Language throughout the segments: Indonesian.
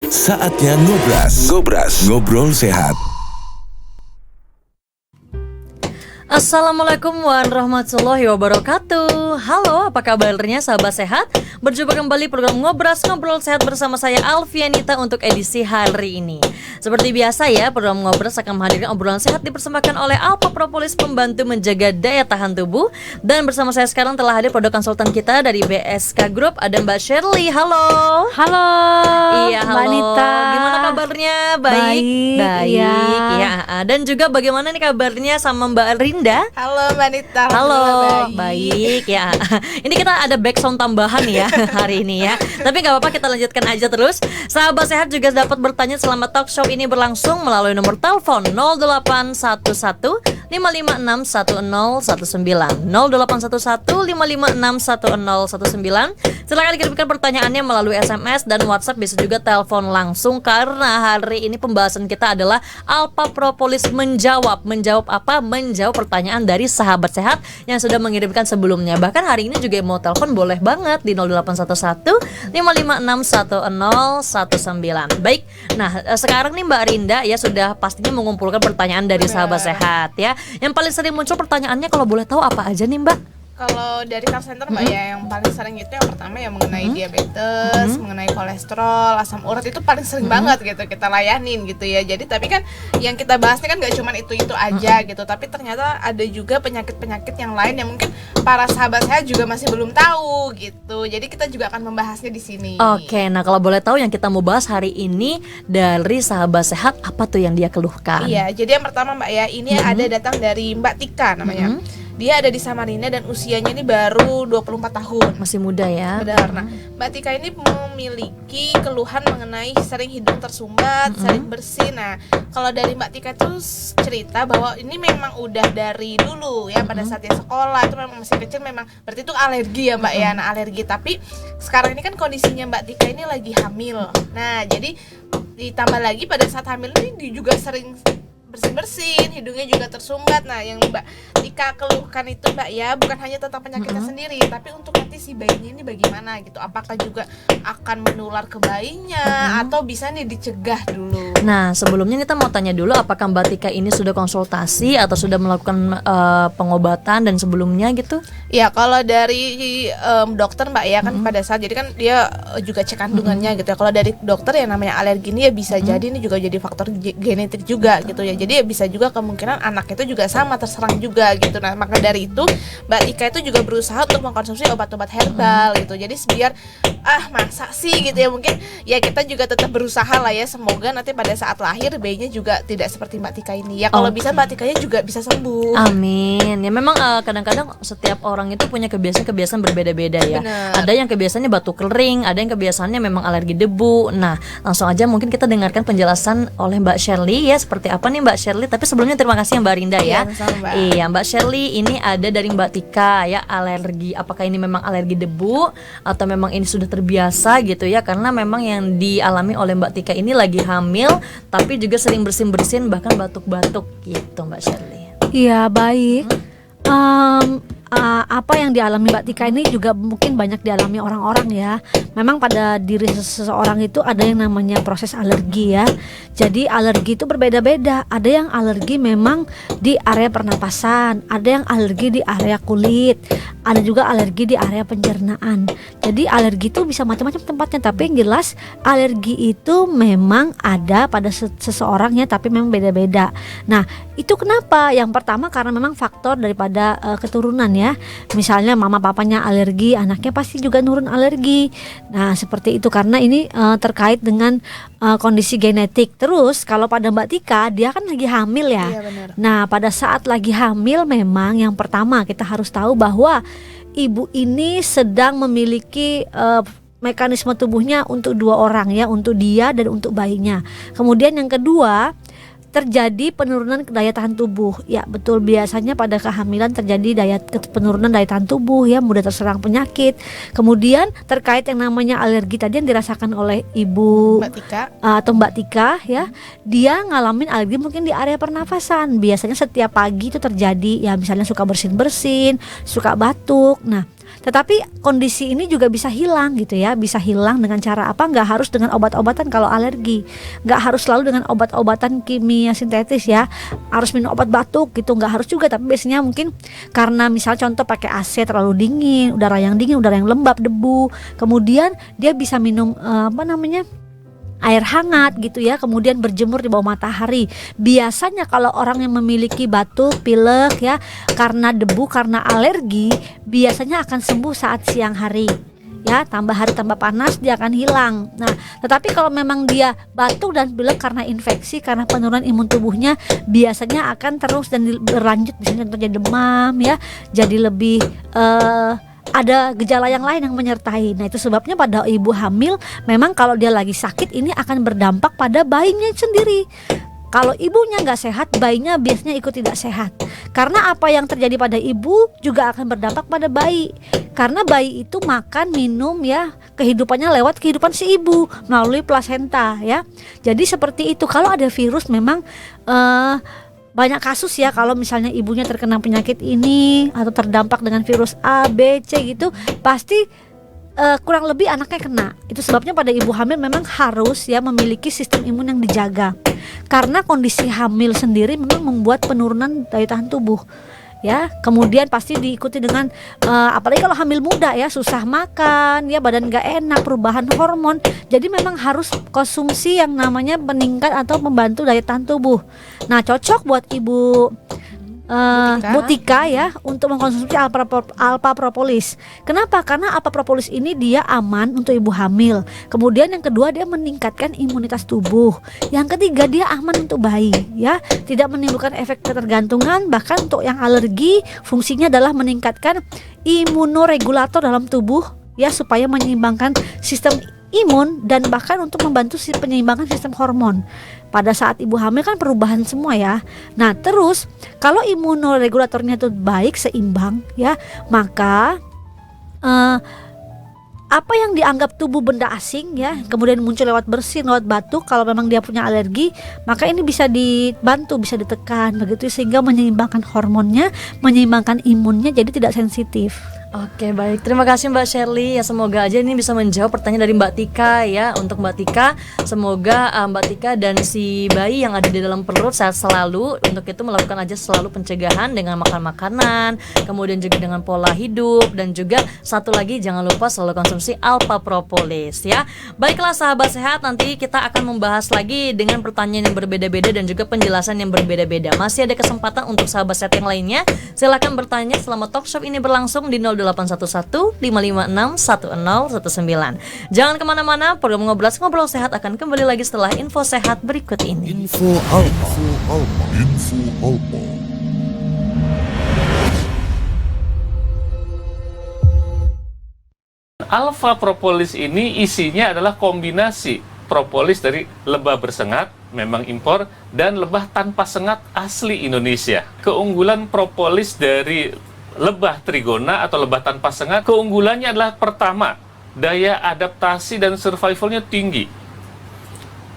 Saatnya ngobras. Ngobrol sehat. Assalamualaikum warahmatullahi wabarakatuh. Halo, apa kabarnya sahabat sehat? Berjumpa kembali program Ngobras Ngobrol Sehat bersama saya Alfianita untuk edisi hari ini. Seperti biasa ya, program Ngobras akan menghadirkan obrolan sehat dipersembahkan oleh Alpha Propolis, pembantu menjaga daya tahan tubuh. Dan bersama saya sekarang telah hadir produk konsultan kita dari BSK Group, ada Mbak Shirley. Halo. Halo. Iya, halo. Mbak Anita. Gimana kabarnya? Baik. Ya. Dan juga bagaimana nih kabarnya sama Mbak Rinda? Halo Mbak Anita. Halo, baik ya. Ini kita ada backsound tambahan ya hari ini ya. Tapi gak apa-apa, kita lanjutkan aja terus. Sahabat sehat juga dapat bertanya selama talk show ini berlangsung melalui nomor telepon 0811 556 1019 0811 556 1019. Silakan dikirimkan pertanyaannya melalui SMS dan WhatsApp, bisa juga telepon langsung karena hari ini pembahasan kita adalah Alpha Propolis menjawab. Menjawab apa? Menjawab pertanyaan dari sahabat sehat yang sudah mengirimkan sebelumnya. Bahkan hari ini juga mau telepon boleh banget di 0811 556 1019. Baik. Nah, sekarang nih Mbak Rinda ya sudah pastinya mengumpulkan pertanyaan dari sahabat sehat ya. Yang paling sering muncul pertanyaannya kalau boleh tahu apa aja nih Mbak? Kalau dari call center Mbak ya, yang paling sering itu yang pertama ya mengenai diabetes, mengenai kolesterol, asam urat, itu paling sering banget gitu kita layanin gitu ya. Jadi tapi kan yang kita bahas ini kan gak cuma itu aja gitu, tapi ternyata ada juga penyakit-penyakit yang lain yang mungkin para sahabat saya juga masih belum tahu gitu. Jadi kita juga akan membahasnya di sini. Oke, nah kalau boleh tahu yang kita mau bahas hari ini dari sahabat sehat, apa tuh yang dia keluhkan? Iya, jadi yang pertama Mbak ya, ini ada datang dari Mbak Tika namanya. Dia ada di Samarinda dan usianya ini baru 24 tahun. Masih muda ya. Benar. Nah, Mbak Tika ini memiliki keluhan mengenai sering hidung tersumbat, sering bersin. Nah, kalau dari Mbak Tika itu cerita bahwa ini memang udah dari dulu ya, pada saat dia sekolah itu memang masih kecil, memang berarti itu alergi ya Mbak ya. Nah, alergi, tapi sekarang ini kan kondisinya Mbak Tika ini lagi hamil. Nah, jadi ditambah lagi pada saat hamil ini dia juga sering bersin-bersin, hidungnya juga tersumbat. Nah, yang Mbak Tika keluhkan itu Mbak ya, bukan hanya tentang penyakitnya sendiri, tapi untuk nanti si bayinya ini bagaimana gitu. Apakah juga akan menular ke bayinya atau bisa nih dicegah dulu. Nah, sebelumnya kita mau tanya dulu, apakah Mbak Tika ini sudah konsultasi atau sudah melakukan pengobatan dan sebelumnya gitu? Ya, kalau dari dokter Mbak ya kan pada saat, jadi kan dia juga cek kandungannya gitu ya. Kalau dari dokter ya namanya alergi ini ya bisa jadi ini juga jadi faktor genetik juga gitu ya. Jadi ya bisa juga kemungkinan anak itu juga sama terserang juga gitu. Nah, maka dari itu Mbak Tika itu juga berusaha untuk mengkonsumsi obat-obat herbal gitu. Jadi biar masa sih gitu ya, mungkin ya kita juga tetap berusaha lah ya, semoga nanti pada saat lahir bayinya juga tidak seperti Mbak Tika ini ya. Kalau bisa Mbak Tikanya juga bisa sembuh. Amin. Ya memang kadang-kadang setiap orang itu punya kebiasaan berbeda-beda ya. Bener. Ada yang kebiasaannya batuk kering, ada yang kebiasaannya memang alergi debu. Nah, langsung aja mungkin kita dengarkan penjelasan oleh Mbak Shirley ya, seperti apa nih Mbak Shirley. Tapi sebelumnya terima kasih Mbak Rinda ya. Sama-sama, Mbak. Iya, Mbak Shirley, ini ada dari Mbak Tika ya, alergi. Apakah ini memang alergi debu atau memang ini sudah terbiasa gitu ya? Karena memang yang dialami oleh Mbak Tika ini lagi hamil, tapi juga sering bersin-bersin bahkan batuk-batuk gitu Mbak Shirley. Iya, baik. Apa yang dialami Mbak Tika ini juga mungkin banyak dialami orang-orang ya. Memang pada diri seseorang itu ada yang namanya proses alergi ya. Jadi alergi itu berbeda-beda. Ada yang alergi memang di area pernapasan, ada yang alergi di area kulit, ada juga alergi di area pencernaan. Jadi alergi itu bisa macam-macam tempatnya, tapi yang jelas alergi itu memang ada pada seseorang ya, tapi memang beda-beda. Nah, itu kenapa? Yang pertama karena memang faktor daripada keturunan ya. Misalnya mama papanya alergi, anaknya pasti juga nurun alergi. Nah, seperti itu karena ini terkait dengan kondisi genetik. Terus kalau pada Mbak Tika, dia kan lagi hamil ya. Iya, benar. Nah, pada saat lagi hamil memang yang pertama kita harus tahu bahwa ibu ini sedang memiliki mekanisme tubuhnya untuk dua orang ya, untuk dia dan untuk bayinya. Kemudian yang kedua, terjadi penurunan daya tahan tubuh. Ya betul, biasanya pada kehamilan terjadi penurunan daya tahan tubuh ya, mudah terserang penyakit. Kemudian terkait yang namanya alergi tadi yang dirasakan oleh ibu Mbak Tika atau Mbak Tika ya, dia ngalamin alergi mungkin di area pernafasan. Biasanya setiap pagi itu terjadi ya, misalnya suka bersin-bersin, suka batuk. Nah, Tetapi kondisi ini juga bisa hilang gitu ya, bisa hilang dengan cara apa? Nggak harus dengan obat-obatan kalau alergi, nggak harus selalu dengan obat-obatan kimia sintetis ya, harus minum obat batuk gitu, nggak harus juga. Tapi biasanya mungkin karena misal contoh pakai AC terlalu dingin, udara yang lembab, debu, kemudian dia bisa minum air hangat gitu ya, kemudian berjemur di bawah matahari. Biasanya kalau orang yang memiliki batuk, pilek ya, karena debu, karena alergi, biasanya akan sembuh saat siang hari ya, tambah hari tambah panas dia akan hilang. Nah, tetapi kalau memang dia batuk dan pilek karena infeksi, karena penurunan imun tubuhnya, biasanya akan terus dan berlanjut, misalnya terjadi demam ya, jadi lebih ada gejala yang lain yang menyertai. Nah, itu sebabnya pada ibu hamil memang kalau dia lagi sakit ini akan berdampak pada bayinya sendiri. Kalau ibunya nggak sehat, bayinya biasanya ikut tidak sehat. Karena apa yang terjadi pada ibu juga akan berdampak pada bayi. Karena bayi itu makan, minum ya, kehidupannya lewat kehidupan si ibu melalui plasenta ya. Jadi seperti itu. Kalau ada virus memang banyak kasus ya, kalau misalnya ibunya terkena penyakit ini atau terdampak dengan virus A, B, C gitu, pasti kurang lebih anaknya kena. Itu sebabnya pada ibu hamil memang harus ya memiliki sistem imun yang dijaga. Karena kondisi hamil sendiri memang membuat penurunan daya tahan tubuh. Ya, kemudian pasti diikuti dengan apalagi kalau hamil muda ya, susah makan ya, badan gak enak, perubahan hormon. Jadi memang harus konsumsi yang namanya meningkat atau membantu daya tahan tubuh. Nah, cocok buat ibu Butika ya untuk mengkonsumsi alpha propolis. Kenapa? Karena alpha propolis ini dia aman untuk ibu hamil. Kemudian yang kedua, dia meningkatkan imunitas tubuh. Yang ketiga, dia aman untuk bayi ya, tidak menimbulkan efek ketergantungan. Bahkan untuk yang alergi, fungsinya adalah meningkatkan imunoregulator dalam tubuh ya, supaya menyeimbangkan sistem imun dan bahkan untuk membantu penyeimbangan sistem hormon. Pada saat ibu hamil kan perubahan semua ya. Nah, terus kalau imunoregulatornya itu baik, seimbang ya, maka apa yang dianggap tubuh benda asing ya, kemudian muncul lewat bersin, lewat batuk, kalau memang dia punya alergi, maka ini bisa dibantu, bisa ditekan begitu, sehingga menyeimbangkan hormonnya, menyeimbangkan imunnya, jadi tidak sensitif. Oke, baik. Terima kasih Mbak Shirley. Ya, semoga aja ini bisa menjawab pertanyaan dari Mbak Tika ya. Untuk Mbak Tika, semoga Mbak Tika dan si bayi yang ada di dalam perut sehat selalu. Untuk itu melakukan aja selalu pencegahan dengan makan makanan, kemudian juga dengan pola hidup, dan juga satu lagi jangan lupa selalu konsumsi alpha propolis ya. Baiklah sahabat sehat, nanti kita akan membahas lagi dengan pertanyaan yang berbeda-beda dan juga penjelasan yang berbeda-beda. Masih ada kesempatan untuk sahabat sehat yang lainnya. Silakan bertanya selama talk show ini berlangsung di 0811-556-1019. Jangan kemana-mana, program Ngobrol Sehat akan kembali lagi setelah info sehat berikut ini. Info Alpa. Alpha propolis ini isinya adalah kombinasi propolis dari lebah bersengat, memang impor, dan lebah tanpa sengat asli Indonesia. Keunggulan propolis dari lebah trigona atau lebah tanpa sengat, keunggulannya adalah pertama, daya adaptasi dan survivalnya tinggi.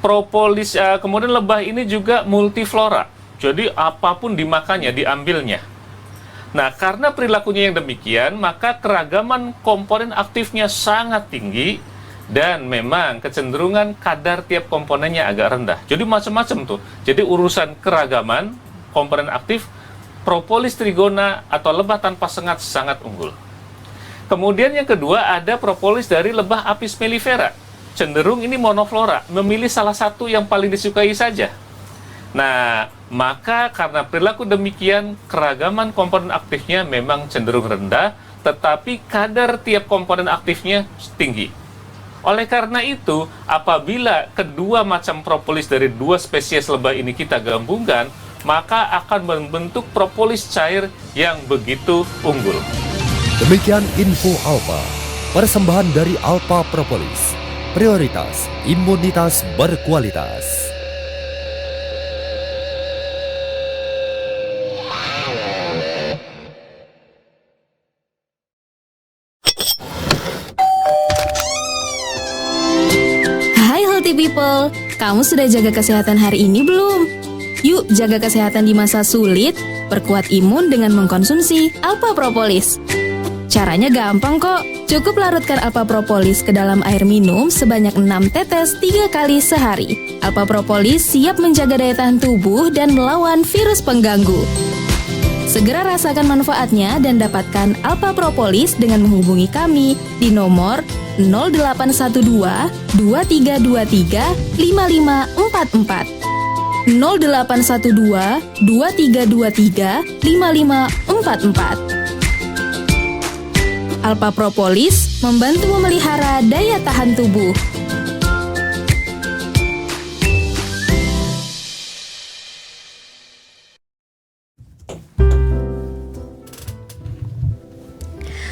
Propolis, kemudian lebah ini juga multiflora, jadi apapun dimakannya, diambilnya. Nah, karena perilakunya yang demikian, maka keragaman komponen aktifnya sangat tinggi, dan memang kecenderungan kadar tiap komponennya agak rendah. Jadi macam-macam tuh. Jadi urusan keragaman komponen aktif, propolis trigona atau lebah tanpa sengat sangat unggul. Kemudian yang kedua ada propolis dari lebah Apis mellifera. Cenderung ini monoflora, memilih salah satu yang paling disukai saja. Nah, maka karena perilaku demikian, keragaman komponen aktifnya memang cenderung rendah, tetapi kadar tiap komponen aktifnya tinggi. Oleh karena itu, apabila kedua macam propolis dari dua spesies lebah ini kita gabungkan, maka akan membentuk propolis cair yang begitu unggul. Demikian info Alpha, persembahan dari Alpha Propolis, prioritas imunitas berkualitas. Hai Healthy People, kamu sudah jaga kesehatan hari ini belum? Yuk jaga kesehatan di masa sulit, perkuat imun dengan mengkonsumsi Alpha Propolis. Caranya gampang kok. Cukup larutkan alpha propolis ke dalam air minum sebanyak 6 tetes 3 kali sehari. Alpha propolis siap menjaga daya tahan tubuh dan melawan virus pengganggu. Segera rasakan manfaatnya dan dapatkan alpha propolis dengan menghubungi kami di nomor 0812 2323 5544. 0812 2323 5544. Alpha propolis membantu memelihara daya tahan tubuh.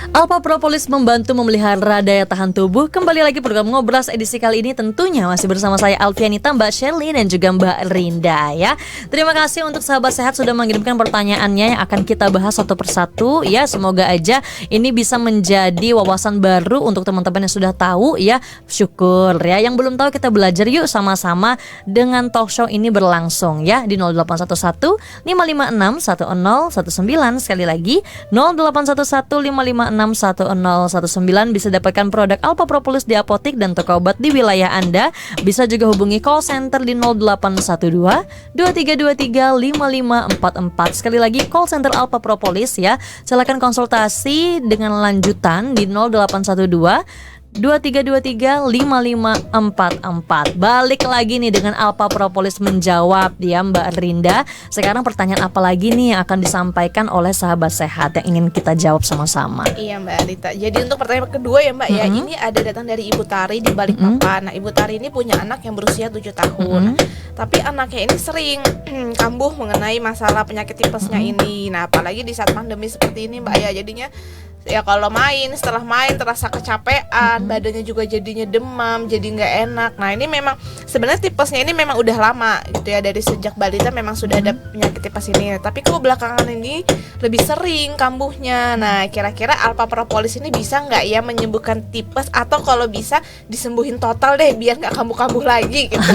Alpha Propolis membantu memelihara daya tahan tubuh. Kembali lagi program Ngobras edisi kali ini tentunya masih bersama saya Alfianita, Mbak Shirley dan juga Mbak Rinda ya. Terima kasih untuk sahabat sehat sudah mengirimkan pertanyaannya yang akan kita bahas satu persatu ya. Semoga aja ini bisa menjadi wawasan baru untuk teman-teman yang sudah tahu ya. Syukur ya. Yang belum tahu kita belajar yuk sama-sama dengan talk show ini berlangsung ya di 0811 556 1019. Sekali lagi 0811 556 1019. Bisa dapatkan produk Alpha Propolis di apotik dan toko obat di wilayah Anda. Bisa juga hubungi call center di 0812 2323 5544. Sekali lagi call center Alpha Propolis ya. Silakan konsultasi dengan lanjutan di 0812 2323 5544. Balik lagi nih dengan Alpha Propolis menjawab ya Mbak Rinda. Sekarang pertanyaan apa lagi nih yang akan disampaikan oleh sahabat sehat yang ingin kita jawab sama-sama? Iya Mbak Rita. Jadi untuk pertanyaan kedua ya Mbak ya, ini ada datang dari Ibu Tari di Balikpapan. Nah Ibu Tari ini punya anak yang berusia 7 tahun. Tapi anaknya ini sering kambuh mengenai masalah penyakit tipesnya ini. Nah apalagi di saat pandemi seperti ini Mbak ya, jadinya ya kalau setelah main terasa kecapean, badannya juga jadinya demam, jadi nggak enak. Nah ini memang sebenarnya tipesnya ini memang udah lama gitu ya, dari sejak balita memang sudah ada penyakit tipes ini. Tapi kok belakangan ini lebih sering kambuhnya. Nah kira-kira Alpha Propolis ini bisa nggak ya menyembuhkan tipes, atau kalau bisa disembuhin total deh biar nggak kambuh-kambuh lagi gitu.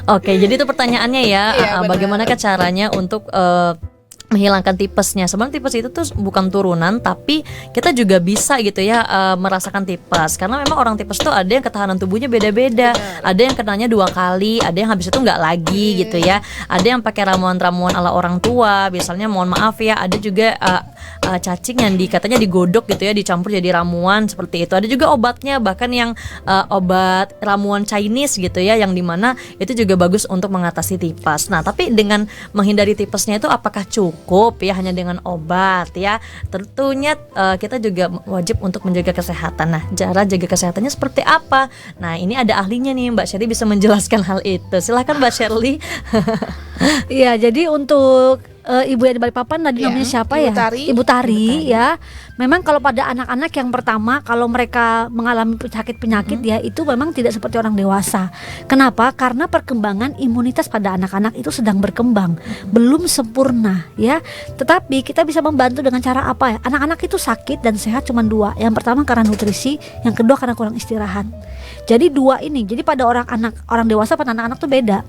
Oke, jadi itu pertanyaannya ya. Iya, Bagaimana caranya untuk menghilangkan tipesnya. Sebenarnya tipes itu tuh bukan turunan, tapi kita juga bisa gitu ya merasakan tipes. Karena memang orang tipes tuh ada yang ketahanan tubuhnya beda-beda. Ada yang kenanya 2 kali, ada yang habis itu nggak lagi gitu ya. Ada yang pakai ramuan-ramuan ala orang tua. Misalnya mohon maaf ya, ada juga cacing yang katanya digodok gitu ya, dicampur jadi ramuan seperti itu. Ada juga obatnya, bahkan yang obat ramuan Chinese gitu ya, yang dimana itu juga bagus untuk mengatasi tipes. Nah tapi dengan menghindari tipesnya itu apakah cukup ya hanya dengan obat ya? Tentunya kita juga wajib untuk menjaga kesehatan. Nah cara jaga kesehatannya seperti apa? Nah ini ada ahlinya nih, Mbak Shirley bisa menjelaskan hal itu. Silahkan Mbak Shirley. Iya, jadi untuk ibu yang di Balikpapan tadi namanya siapa Ibu ya? Tari. Ibu Tari ya. Memang kalau pada anak-anak yang pertama, kalau mereka mengalami penyakit ya, itu memang tidak seperti orang dewasa. Kenapa? Karena perkembangan imunitas pada anak-anak itu sedang berkembang, belum sempurna ya. Tetapi kita bisa membantu dengan cara apa ya? Anak-anak itu sakit dan sehat cuma 2. Yang pertama karena nutrisi, yang kedua karena kurang istirahat. Jadi 2 ini. Jadi pada orang dewasa pada anak-anak tuh beda.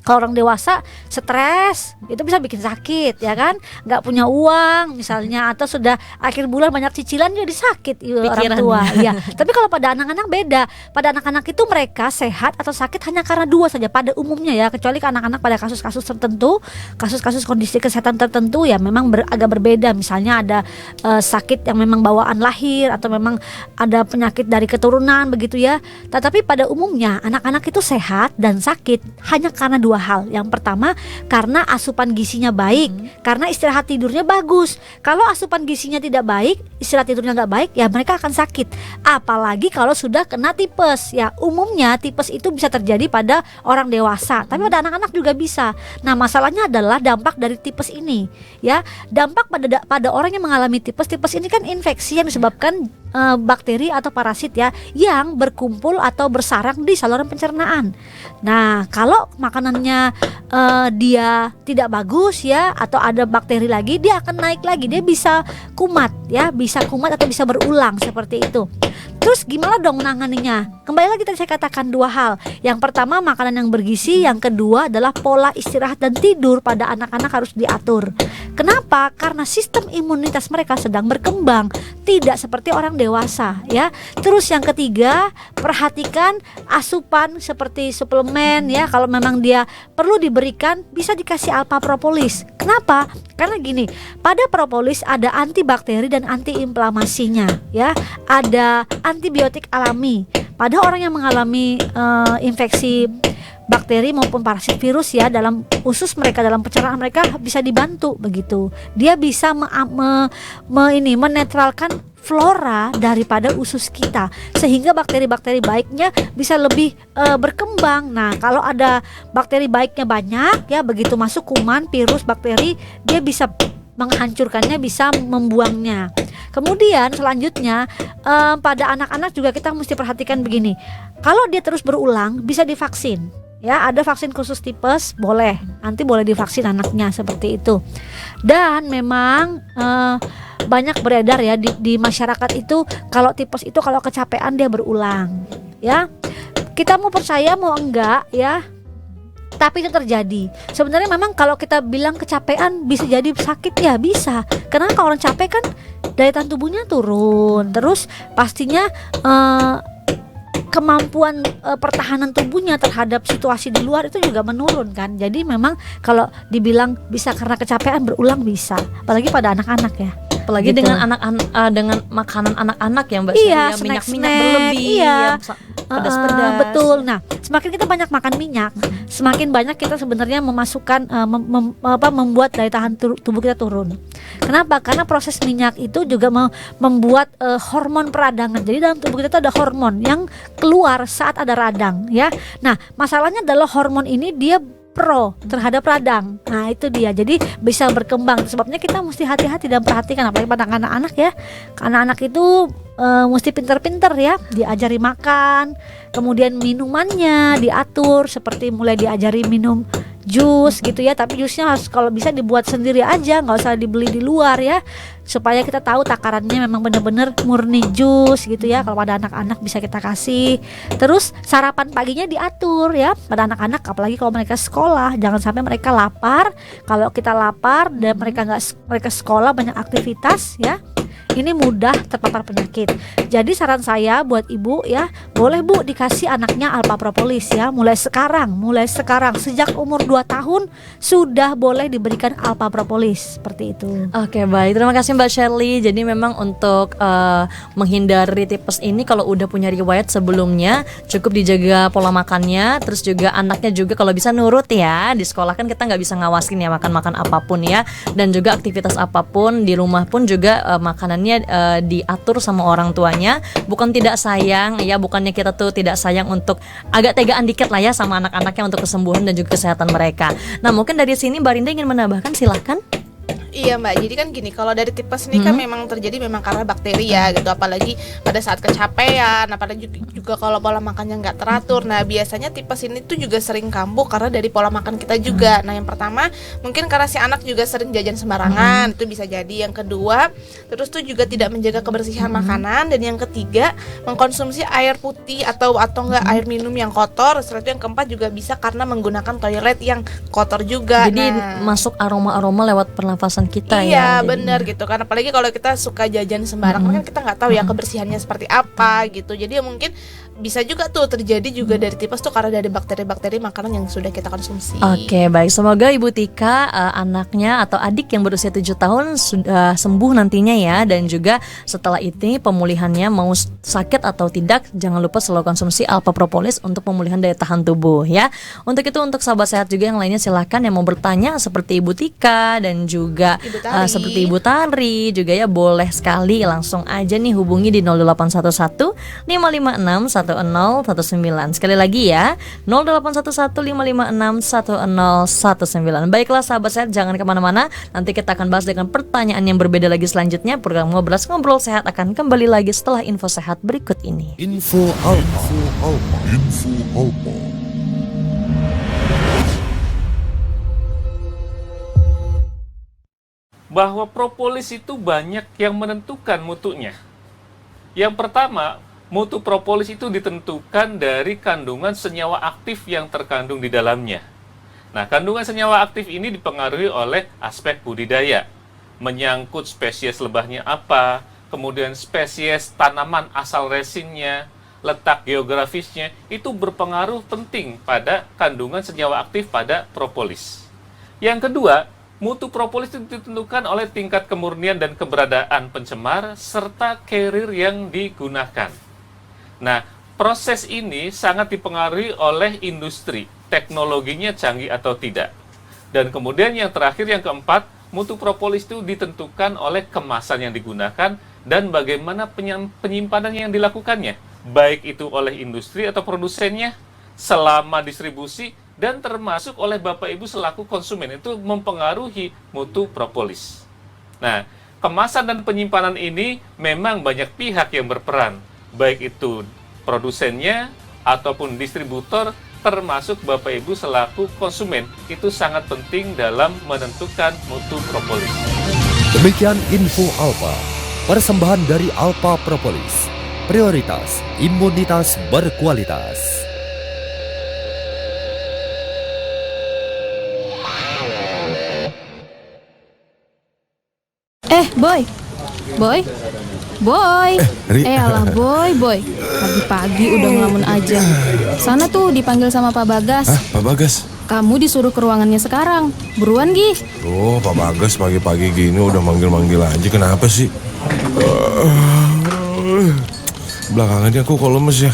Kalau orang dewasa stres itu bisa bikin sakit ya kan, nggak punya uang misalnya, atau sudah akhir bulan banyak cicilan jadi sakit orang tua ya. Tapi kalau pada anak-anak beda. Pada anak-anak itu mereka sehat atau sakit hanya karena 2 saja pada umumnya ya, kecuali anak-anak pada kasus-kasus tertentu, kasus-kasus kondisi kesehatan tertentu ya memang agak berbeda. Misalnya ada sakit yang memang bawaan lahir, atau memang ada penyakit dari keturunan begitu ya. Tetapi pada umumnya anak-anak itu sehat dan sakit hanya karena 2 hal. Yang pertama karena asupan gizinya baik, karena istirahat tidurnya bagus. Kalau asupan gizinya tidak baik, istirahat tidurnya nggak baik, ya mereka akan sakit. Apalagi kalau sudah kena tipes ya. Umumnya tipes itu bisa terjadi pada orang dewasa, tapi pada anak-anak juga bisa. Nah masalahnya adalah dampak dari tipes ini ya. Dampak pada orang yang mengalami tipes ini kan infeksi yang disebabkan bakteri atau parasit ya, yang berkumpul atau bersarang di saluran pencernaan. Nah kalau makanannya dia tidak bagus ya, atau ada bakteri lagi, dia akan naik lagi, dia bisa kumat ya, bisa kumat atau bisa berulang seperti itu. Terus gimana dong menanganinya? Kembali lagi tadi saya katakan dua hal. Yang pertama makanan yang bergizi, yang kedua adalah pola istirahat dan tidur pada anak-anak harus diatur. Kenapa? Karena sistem imunitas mereka sedang berkembang, tidak seperti orang dewasa ya. Terus yang ketiga, perhatikan asupan seperti suplemen ya. Kalau memang dia perlu diberikan, bisa dikasih alpha propolis. Kenapa? Karena gini, pada propolis ada antibakteri dan antiinflamasinya ya. Ada antibiotik alami. Pada orang yang mengalami infeksi bakteri maupun parasit virus ya, dalam usus mereka, dalam pencernaan mereka bisa dibantu begitu. Dia bisa menetralkan flora daripada usus kita, sehingga bakteri-bakteri baiknya bisa lebih berkembang. Nah, kalau ada bakteri baiknya banyak ya, begitu masuk kuman, virus, bakteri, dia bisa menghancurkannya, bisa membuangnya. Kemudian selanjutnya pada anak-anak juga kita mesti perhatikan begini. Kalau dia terus berulang, bisa divaksin. Ya, ada vaksin khusus tipes, boleh. Nanti boleh divaksin anaknya seperti itu. Dan memang banyak beredar ya di masyarakat itu, kalau tipes itu kalau kecapean dia berulang. Ya, kita mau percaya mau enggak ya, tapi itu terjadi. Sebenarnya memang kalau kita bilang kecapean bisa jadi sakit ya, bisa. Karena kalau orang capek kan daya tahan tubuhnya turun. Terus pastinya kemampuan pertahanan tubuhnya terhadap situasi di luar itu juga menurun kan. Jadi memang kalau dibilang bisa karena kecapean berulang, bisa. Apalagi pada anak-anak ya. Apalagi gitu. dengan anak-anak, dengan makanan anak-anak ya Mbak Iya, Sari, ya, minyak-minyak berlebih, iya. yang pedas-pedas. Betul. Nah, semakin kita banyak makan minyak, semakin banyak kita sebenarnya memasukkan membuat daya tahan tubuh kita turun. Kenapa? Karena proses minyak itu juga membuat hormon peradangan. Jadi dalam tubuh kita itu ada hormon yang keluar saat ada radang ya. Nah, masalahnya adalah hormon ini dia pro terhadap radang. Nah, itu dia. Jadi bisa berkembang. Sebabnya kita mesti hati-hati dan perhatikan, apalagi pada anak-anak ya. Anak-anak itu mesti pinter-pinter ya, diajari makan, kemudian minumannya diatur, seperti mulai diajari minum jus gitu ya, tapi jusnya harus kalau bisa dibuat sendiri aja, nggak usah dibeli di luar ya, supaya kita tahu takarannya memang benar-benar murni jus gitu ya. Kalau pada anak-anak bisa kita kasih. Terus sarapan paginya diatur ya pada anak-anak, apalagi kalau mereka sekolah, jangan sampai mereka lapar. Kalau kita lapar dan mereka sekolah banyak aktivitas ya, ini mudah terpapar penyakit. Jadi saran saya buat ibu ya, boleh Bu dikasih anaknya alpha propolis ya, mulai sekarang sejak umur 2 tahun sudah boleh diberikan alpha propolis seperti itu. Oke, baik. Terima kasih Mbak Shirley. Jadi memang untuk menghindari tipes ini, kalau udah punya riwayat sebelumnya, cukup dijaga pola makannya. Terus juga anaknya juga kalau bisa nurut ya. Di sekolah kan kita nggak bisa ngawasin ya makan apapun ya. Dan juga aktivitas apapun di rumah pun juga makanannya diatur sama orang tuanya. Bukan tidak sayang ya, bukannya kita tuh tidak sayang, untuk agak tegaan dikit lah ya sama anak-anaknya untuk kesembuhan dan juga kesehatan mereka. Nah, mungkin dari sini Mbak Rinda ingin menambahkan, silahkan. Iya Mbak, jadi kan gini, kalau dari tipes ini kan memang terjadi memang karena bakteri ya gitu, apalagi pada saat kecapean, apalagi juga kalau pola makannya nggak teratur. Nah, biasanya tipes ini tuh juga sering kambuh karena dari pola makan kita juga. Nah, yang pertama mungkin karena si anak juga sering jajan sembarangan, itu bisa jadi. Yang kedua, terus tuh juga tidak menjaga kebersihan makanan. Dan yang ketiga, mengkonsumsi air putih atau enggak air minum yang kotor. Setelah itu yang keempat juga bisa karena menggunakan toilet yang kotor juga. Jadi masuk aroma-aroma lewat pernafasan kita ya. Iya benar gitu kan, apalagi kalau kita suka jajan sembarangan kan kita nggak tahu ya kebersihannya seperti apa gitu. Jadi ya mungkin bisa juga tuh terjadi juga dari tipes tuh karena dari bakteri-bakteri makanan yang sudah kita konsumsi. Oke, baik. Semoga Ibu Tika anaknya atau adik yang berusia 7 tahun sudah sembuh nantinya ya. Dan juga setelah ini pemulihannya mau sakit atau tidak, jangan lupa selalu konsumsi alpha propolis untuk pemulihan daya tahan tubuh ya. Untuk itu, untuk sahabat sehat juga yang lainnya silahkan yang mau bertanya seperti Ibu Tika dan juga seperti Ibu Tari juga ya, boleh sekali langsung aja nih hubungi di 0811 556 1019. Sekali lagi ya, 0811 556 1019. Baiklah sahabat sehat, jangan kemana-mana. Nanti kita akan bahas dengan pertanyaan yang berbeda lagi selanjutnya. Program Ngobrol Sehat akan kembali lagi setelah info sehat berikut ini. Info Alpa. Bahwa propolis itu banyak yang menentukan mutunya. Yang pertama, mutu propolis itu ditentukan dari kandungan senyawa aktif yang terkandung di dalamnya. Nah, kandungan senyawa aktif ini dipengaruhi oleh aspek budidaya, menyangkut spesies lebahnya apa, kemudian spesies tanaman asal resinnya, letak geografisnya, itu berpengaruh penting pada kandungan senyawa aktif pada propolis. Yang kedua, mutu propolis itu ditentukan oleh tingkat kemurnian dan keberadaan pencemar serta carrier yang digunakan. Nah, proses ini sangat dipengaruhi oleh industri, teknologinya canggih atau tidak. Dan kemudian yang terakhir, yang keempat, mutu propolis itu ditentukan oleh kemasan yang digunakan dan bagaimana penyimpanan yang dilakukannya, baik itu oleh industri atau produsennya, selama distribusi, dan termasuk oleh Bapak Ibu selaku konsumen, itu mempengaruhi mutu propolis. Nah, kemasan dan penyimpanan ini memang banyak pihak yang berperan, baik itu produsennya ataupun distributor, termasuk Bapak Ibu selaku konsumen, itu sangat penting dalam menentukan mutu propolis. Demikian info Alpa, persembahan dari Alpa Propolis, prioritas imunitas berkualitas. Boy. Ri. Alah boy. Pagi-pagi udah ngelamun aja. Sana tuh dipanggil sama Pak Bagas. Hah, Pak Bagas? Kamu disuruh ke ruangannya sekarang. Buruan, Gi. Oh, Pak Bagas pagi-pagi gini udah manggil-manggil aja. Kenapa sih? Belakangan ini aku kok lemes ya.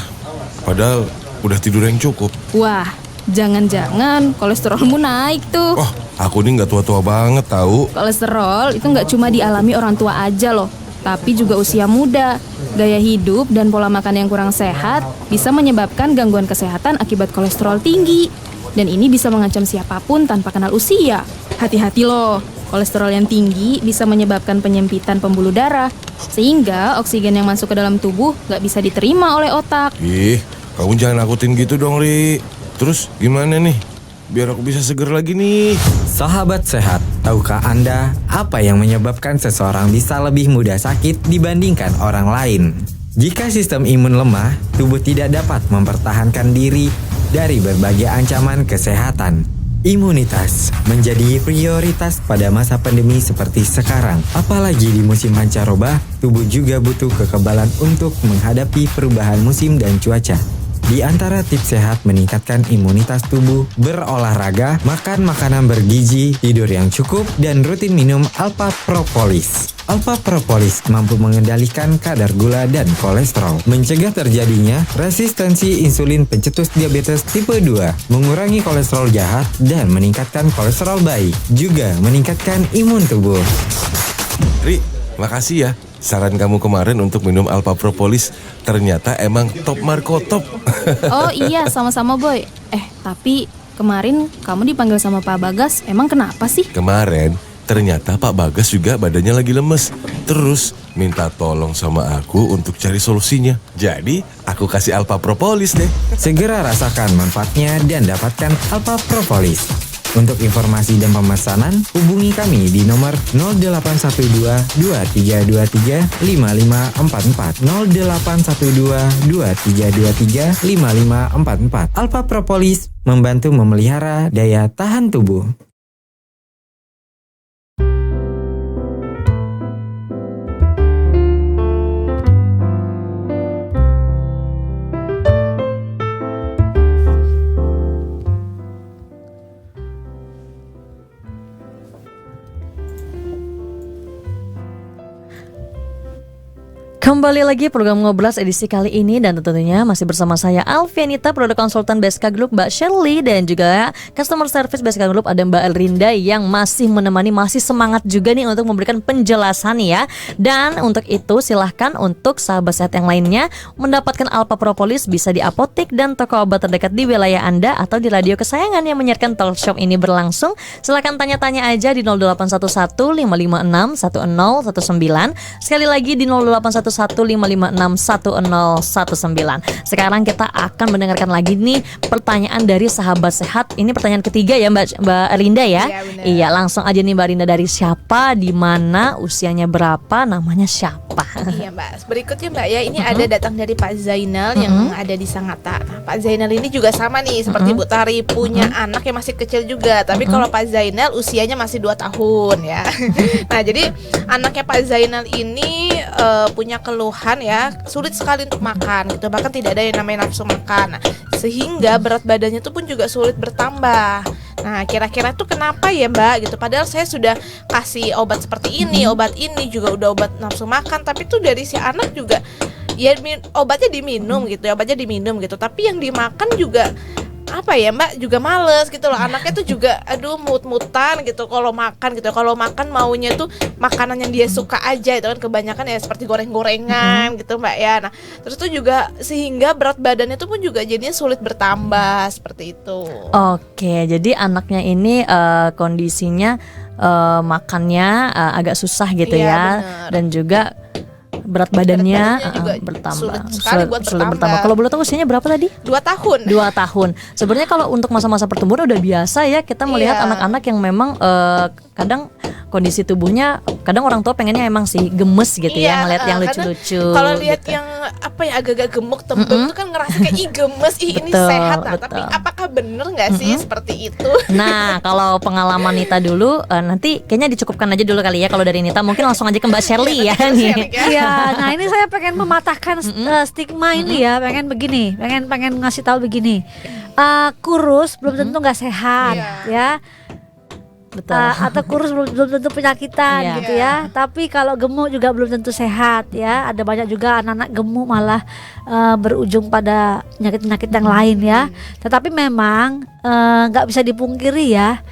Padahal udah tidur yang cukup. Wah, jangan-jangan kolesterolmu naik tuh. Wah, aku ini nggak tua-tua banget tahu. Kolesterol itu nggak cuma dialami orang tua aja loh, tapi juga usia muda. Gaya hidup dan pola makan yang kurang sehat bisa menyebabkan gangguan kesehatan akibat kolesterol tinggi. Dan ini bisa mengancam siapapun tanpa kenal usia. Hati-hati loh, kolesterol yang tinggi bisa menyebabkan penyempitan pembuluh darah, sehingga oksigen yang masuk ke dalam tubuh nggak bisa diterima oleh otak. Ih, kamu jangan nakutin gitu dong, Ri. Terus gimana nih? Biar aku bisa seger lagi nih. Sahabat sehat, tahukah Anda apa yang menyebabkan seseorang bisa lebih mudah sakit dibandingkan orang lain? Jika sistem imun lemah, tubuh tidak dapat mempertahankan diri dari berbagai ancaman kesehatan. Imunitas menjadi prioritas pada masa pandemi seperti sekarang. Apalagi di musim pancaroba, tubuh juga butuh kekebalan untuk menghadapi perubahan musim dan cuaca. Di antara tips sehat meningkatkan imunitas tubuh, berolahraga, makan makanan bergizi, tidur yang cukup, dan rutin minum Alpa Propolis. Alpa Propolis mampu mengendalikan kadar gula dan kolesterol, mencegah terjadinya resistensi insulin pencetus diabetes tipe 2, mengurangi kolesterol jahat, dan meningkatkan kolesterol baik, juga meningkatkan imun tubuh. Ri, makasih ya. Saran kamu kemarin untuk minum Alpa Propolis ternyata emang top Marco top. Oh iya, sama-sama Boy. Tapi kemarin kamu dipanggil sama Pak Bagas, emang kenapa sih? Kemarin ternyata Pak Bagas juga badannya lagi lemes. Terus minta tolong sama aku untuk cari solusinya. Jadi aku kasih Alpa Propolis deh. Segera rasakan manfaatnya dan dapatkan Alpa Propolis. Untuk informasi dan pemesanan, hubungi kami di nomor 0812 2323 5544 0812 2323 5544. Alpa Propolis membantu memelihara daya tahan tubuh. Kembali lagi program Ngobras edisi kali ini, dan tentunya masih bersama saya Alfianita, produk konsultan BSK Group Mbak Shirley, dan juga customer service BSK Group ada Mbak Elrinda yang masih menemani, masih semangat juga nih untuk memberikan penjelasan ya. Dan untuk itu silahkan untuk sahabat sehat yang lainnya mendapatkan Alpa Propolis bisa di apotek dan toko obat terdekat di wilayah Anda atau di radio kesayangan yang menyiarkan talk show ini berlangsung. Silahkan tanya-tanya aja di 0811 556 1019. Sekali lagi di 0811 0815561019. Sekarang kita akan mendengarkan lagi nih pertanyaan dari sahabat sehat. Ini pertanyaan ketiga ya Mbak Rinda ya. Iya, benar. Iya, langsung aja nih Mbak Rinda, dari siapa, di mana, usianya berapa, namanya siapa? Iya Mbak, berikutnya Mbak ya, ini ada datang dari Pak Zainal yang ada di Sangatta. Nah, Pak Zainal ini juga sama nih seperti Bu Tari, punya anak yang masih kecil juga. Tapi kalau Pak Zainal usianya masih 2 tahun ya. Nah jadi anaknya Pak Zainal ini punya keluhan ya, sulit sekali untuk makan gitu. Bahkan tidak ada yang namanya nafsu makan. Nah, sehingga berat badannya itu pun juga sulit bertambah. Nah kira-kira tuh kenapa ya Mbak gitu? Padahal saya sudah kasih obat seperti ini, obat ini juga udah obat nafsu makan, tapi tuh dari si anak juga ya obatnya diminum gitu ya, obatnya diminum gitu, tapi yang dimakan juga apa ya Mbak, juga males gitu loh. Anaknya tuh juga aduh mut-mutan gitu kalau makan gitu. Kalau makan maunya tuh makanan yang dia suka aja itu kan, kebanyakan ya seperti goreng-gorengan gitu Mbak ya. Nah terus tuh juga sehingga berat badannya tuh pun juga jadinya sulit bertambah seperti itu. Oke, jadi anaknya ini kondisinya makannya agak susah gitu Iya, ya, bener. dan juga berat badannya juga bertambah, sulit sekali buat bertambah. Kalau boleh tahu usianya berapa tadi? 2 tahun. 2 tahun. Sebenarnya kalau untuk masa-masa pertumbuhan udah biasa ya kita melihat Iya. anak-anak yang memang kadang kondisi tubuhnya, kadang orang tua pengennya emang sih gemes gitu ya, ngeliat yang kadang lucu-lucu. Kalau lihat gitu. yang apa ya agak-agak gemuk tembem itu kan ngerasa kayak ih gemes, ih ini Betul, sehat. Nah, betul. tapi apakah bener nggak sih seperti itu? Nah, kalau pengalaman Nita dulu, nanti kayaknya dicukupkan aja dulu kali ya kalau dari Nita. Mungkin langsung aja ke Mbak Shirley ya nih. Iya, nah ini saya pengen mematahkan stigma ini ya, pengen ngasih tahu begini. Kurus belum tentu nggak sehat, ya. Betul. Atau kurus belum tentu penyakitan Iya. gitu ya. Tapi kalau gemuk juga belum tentu sehat ya. Ada banyak juga anak-anak gemuk malah berujung pada penyakit-penyakit yang lain ya. Tetapi memang nggak bisa dipungkiri ya.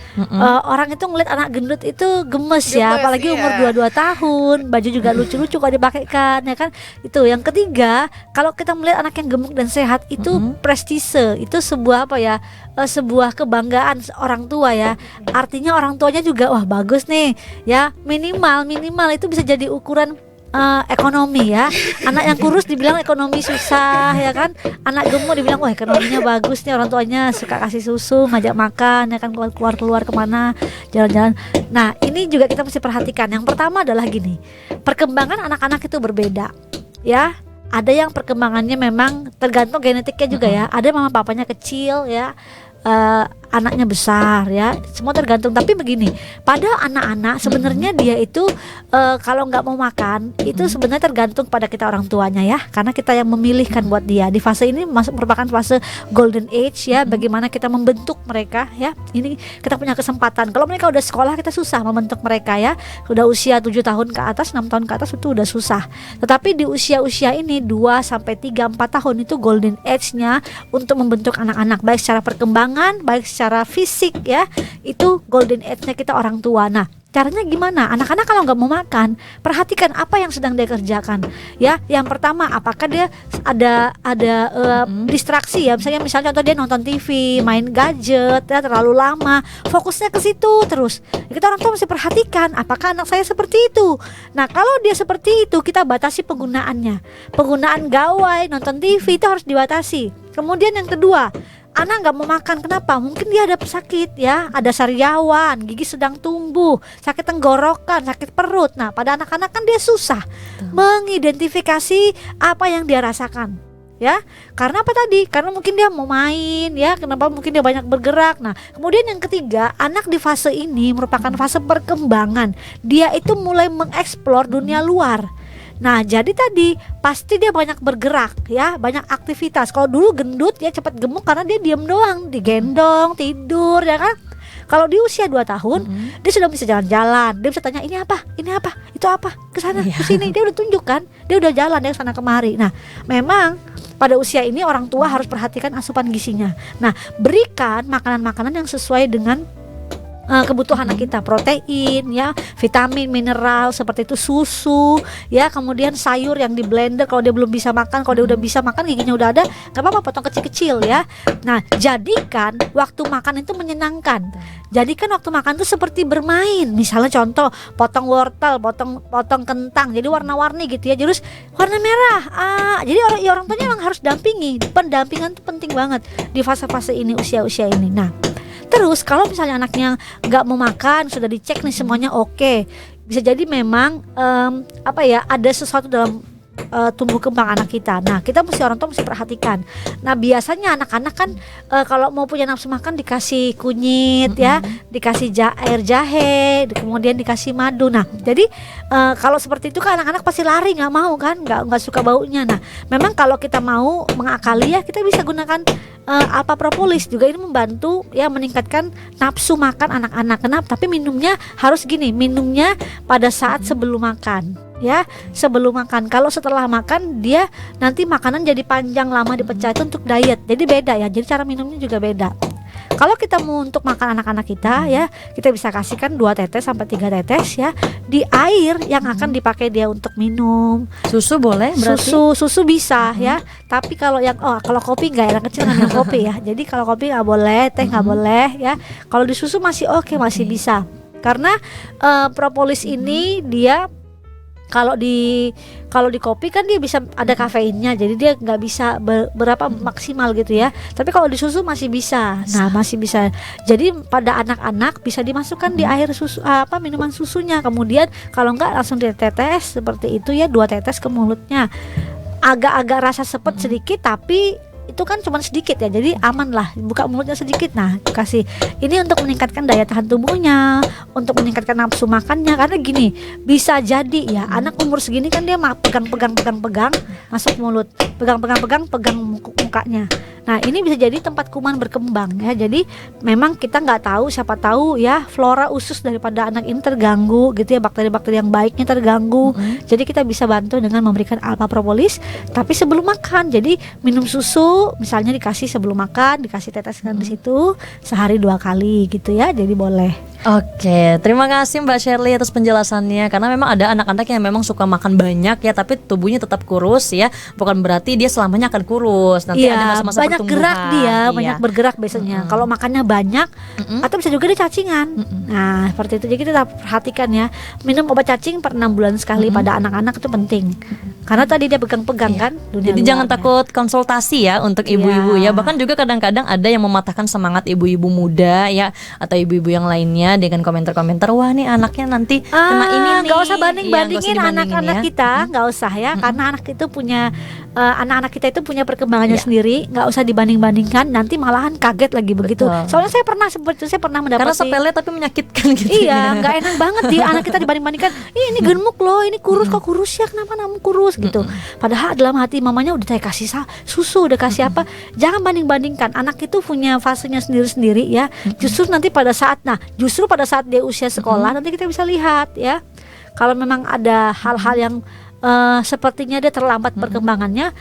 Orang itu ngeliat anak gendut itu gemes ya, Gemes, apalagi umur iya. 2 tahun, baju juga lucu-lucu kalau dipakaikan ya kan. Itu yang ketiga, kalau kita melihat anak yang gemuk dan sehat itu prestise, itu sebuah apa ya? Sebuah kebanggaan orang tua ya. Artinya orang tuanya juga wah bagus nih ya, minimal itu bisa jadi ukuran ekonomi ya. Anak yang kurus dibilang ekonomi susah ya kan, anak gemuk dibilang wah ekonominya bagus nih, orang tuanya suka kasih susu, ngajak makan ya kan, keluar kemana jalan-jalan. Nah ini juga kita mesti perhatikan. Yang pertama adalah gini, perkembangan anak-anak itu berbeda ya. Ada yang perkembangannya memang tergantung genetiknya juga ya. Ada mama papanya kecil ya, anaknya besar ya, semua tergantung. Tapi begini, pada anak-anak sebenarnya dia itu kalau nggak mau makan itu sebenarnya tergantung pada kita orang tuanya ya, karena kita yang memilihkan buat dia. Di fase ini merupakan fase golden age ya, bagaimana kita membentuk mereka ya. Ini kita punya kesempatan. Kalau mereka udah sekolah kita susah membentuk mereka ya, udah usia 7 tahun ke atas, 6 tahun ke atas itu udah susah. Tetapi di usia-usia ini 2 sampai 3 4 tahun itu golden age-nya untuk membentuk anak-anak, baik secara perkembangan, baik secara fisik ya. Itu golden age-nya kita orang tua. Nah, caranya gimana? Anak-anak kalau nggak mau makan, perhatikan apa yang sedang dia kerjakan. Ya, yang pertama, apakah dia ada distraksi ya? Misalnya contoh dia nonton TV, main gadget, ya terlalu lama, fokusnya ke situ terus. Ya, kita orang tua mesti perhatikan, apakah anak saya seperti itu. Nah, kalau dia seperti itu, kita batasi penggunaannya. Penggunaan gawai, nonton TV itu harus dibatasi. Kemudian yang kedua, anak nggak mau makan, kenapa? Mungkin dia ada pesakit ya, ada sariawan, gigi sedang tumbuh, sakit tenggorokan, sakit perut. Nah pada anak-anak kan dia susah mengidentifikasi apa yang dia rasakan ya. Karena apa tadi? Karena mungkin dia mau main ya, kenapa mungkin dia banyak bergerak. Nah kemudian yang ketiga, anak di fase ini merupakan fase perkembangan. Dia itu mulai mengeksplor dunia luar. Nah jadi tadi pasti dia banyak bergerak ya, banyak aktivitas. Kalau dulu gendut ya cepat gemuk karena dia diam doang, digendong, tidur ya kan. Kalau di usia 2 tahun dia sudah bisa jalan-jalan, dia bisa tanya ini apa, itu apa, kesana, kesini. Dia udah tunjukkan, dia udah jalan ya sana kemari. Nah memang pada usia ini orang tua harus perhatikan asupan gizinya. Nah berikan makanan-makanan yang sesuai dengan kebutuhan anak kita, protein ya, vitamin, mineral seperti itu, susu ya, kemudian sayur yang di blender kalau dia belum bisa makan, kalau dia udah bisa makan giginya udah ada, nggak apa-apa potong kecil-kecil ya. Nah, jadikan waktu makan itu menyenangkan. Jadikan waktu makan itu seperti bermain. Misalnya contoh, potong wortel, potong kentang, jadi warna-warni gitu ya. Terus warna merah. Jadi orang tuanya memang harus dampingi. Pendampingan itu penting banget di fase-fase ini, usia-usia ini. Nah, terus kalau misalnya anaknya nggak mau makan, sudah dicek nih semuanya oke, bisa jadi memang ada sesuatu dalam tumbuh kembang anak kita. Nah, kita orang tua mesti perhatikan. Nah, biasanya anak-anak kan kalau mau punya nafsu makan dikasih kunyit ya, dikasih air jahe, kemudian dikasih madu. Nah, jadi kalau seperti itu kan anak-anak pasti lari, nggak mau kan, nggak suka baunya. Nah, memang kalau kita mau mengakali ya, kita bisa gunakan alpha propolis juga, ini membantu ya meningkatkan nafsu makan anak-anak. Kenapa? Tapi minumnya harus gini, minumnya pada saat sebelum makan. Ya, sebelum makan. Kalau setelah makan dia nanti makanan jadi panjang lama dipecah, itu untuk diet. Jadi beda ya. Jadi cara minumnya juga beda. Kalau kita mau untuk makan anak-anak kita ya, kita bisa kasihkan 2 tetes sampai 3 tetes ya di air yang akan dipakai dia untuk minum. Susu boleh berarti? Susu bisa ya. Tapi kalau kalau kopi nggak, anak kecil ngambil kopi ya. Jadi kalau kopi nggak boleh, teh nggak boleh ya. Kalau di susu masih oke, masih bisa. Karena propolis ini dia kalau di kopi kan dia bisa ada kafeinnya, jadi dia nggak bisa berapa maksimal gitu ya. Tapi kalau di susu masih bisa. Nah, masih bisa. Jadi pada anak-anak bisa dimasukkan di air susu, minuman susunya. Kemudian kalau nggak langsung ditetes seperti itu ya, 2 tetes ke mulutnya. Agak-agak rasa sepet sedikit, tapi itu kan cuma sedikit ya, jadi aman lah, buka mulutnya sedikit. Nah, kasih ini untuk meningkatkan daya tahan tubuhnya, untuk meningkatkan nafsu makannya. Karena gini, bisa jadi ya anak umur segini kan dia pegang masuk mulut, pegang mukanya. Nah, ini bisa jadi tempat kuman berkembang ya. Jadi memang kita nggak tahu, siapa tahu ya flora usus daripada anak ini terganggu gitu ya, bakteri-bakteri yang baiknya terganggu. Jadi kita bisa bantu dengan memberikan alpha propolis tapi sebelum makan. Jadi minum susu misalnya dikasih sebelum makan, dikasih teteskan di situ sehari 2 kali gitu ya. Jadi boleh. Oke, terima kasih Mbak Shirley atas penjelasannya. Karena memang ada anak-anak yang memang suka makan banyak ya, tapi tubuhnya tetap kurus ya. Bukan berarti dia selamanya akan kurus. Nanti ada masa-masa banyak pertumbuhan. Gerak dia, banyak bergerak biasanya. Kalau makannya banyak, atau bisa juga dia cacingan. Nah, seperti itu. Jadi kita perhatikan ya, minum obat cacing per 6 bulan sekali pada anak-anak itu penting. Karena tadi dia pegang-pegang kan dunia Jadi luarnya. jangan takut konsultasi ya untuk ibu-ibu ya. Bahkan juga kadang-kadang ada yang mematahkan semangat ibu-ibu muda ya, atau ibu-ibu yang lainnya dengan komentar-komentar, wah nih anaknya nanti kena ini nih. Nggak usah Iya, banding-bandingin nggak usah anak-anak ya. kita, nggak usah ya, karena anak itu punya anak-anak kita itu punya perkembangannya sendiri, nggak usah dibanding-bandingkan, nanti malahan kaget lagi begitu. Betul. Soalnya saya pernah mendapati. Karena sepele tapi menyakitkan gitu. Iya, nggak enak banget di anak kita dibanding-bandingkan. Ini gemuk loh, ini kurus, kok kurus ya, kenapa kamu kurus gitu. Padahal dalam hati mamanya udah saya kasih susu, udah kasih apa. Jangan banding-bandingkan. Anak itu punya fasenya sendiri-sendiri ya. Justru pada saat dia usia sekolah nanti kita bisa lihat ya. Kalau memang ada hal-hal yang sepertinya dia terlambat perkembangannya,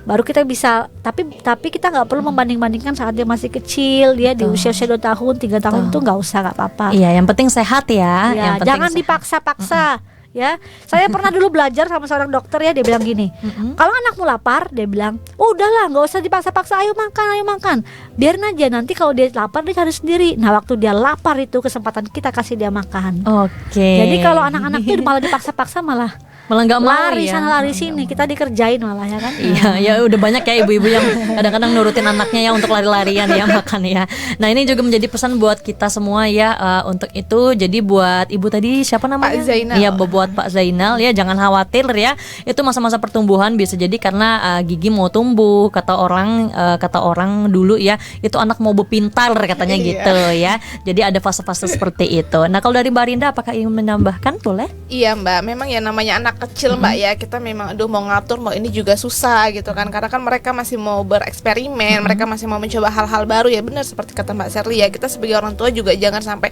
baru kita bisa, tapi kita nggak perlu membanding-bandingkan saat dia masih kecil, dia di usia-usia 2 tahun, 3 tahun itu nggak usah, nggak apa-apa. Iya, yang penting sehat ya. Ya, Yang penting jangan sehat. dipaksa-paksa. Ya, saya pernah dulu belajar sama seorang dokter ya, dia bilang gini, kalau anakmu lapar, dia bilang, udahlah, nggak usah dipaksa-paksa, ayo makan, biarin aja, nanti kalau dia lapar dia cari sendiri. Nah, waktu dia lapar itu kesempatan kita kasih dia makan. Oke. Jadi kalau anak-anak itu malah dipaksa-paksa malah nggak mau lari ya. sana lari sini, kita dikerjain malah ya kan. Iya, ya udah banyak ya ibu-ibu yang kadang-kadang nurutin anaknya ya untuk lari-larian ya makan ya. Nah, ini juga menjadi pesan buat kita semua ya, untuk itu. Jadi buat ibu tadi siapa namanya? Pak Zainal. Iya, buat Pak Zainal ya, jangan khawatir ya. Itu masa-masa pertumbuhan, bisa jadi karena gigi mau tumbuh, kata orang dulu ya, itu anak mau berpintar katanya gitu ya. Jadi ada fase-fase seperti itu. Nah, kalau dari Mbak Rinda apakah ingin menambahkan, boleh? Iya Mbak, memang ya namanya anak kecil Mbak ya, kita memang aduh mau ngatur mau ini juga susah gitu kan, karena kan mereka masih mau bereksperimen, mereka masih mau mencoba hal-hal baru ya. Benar seperti kata Mbak Sherly ya, kita sebagai orang tua juga jangan sampai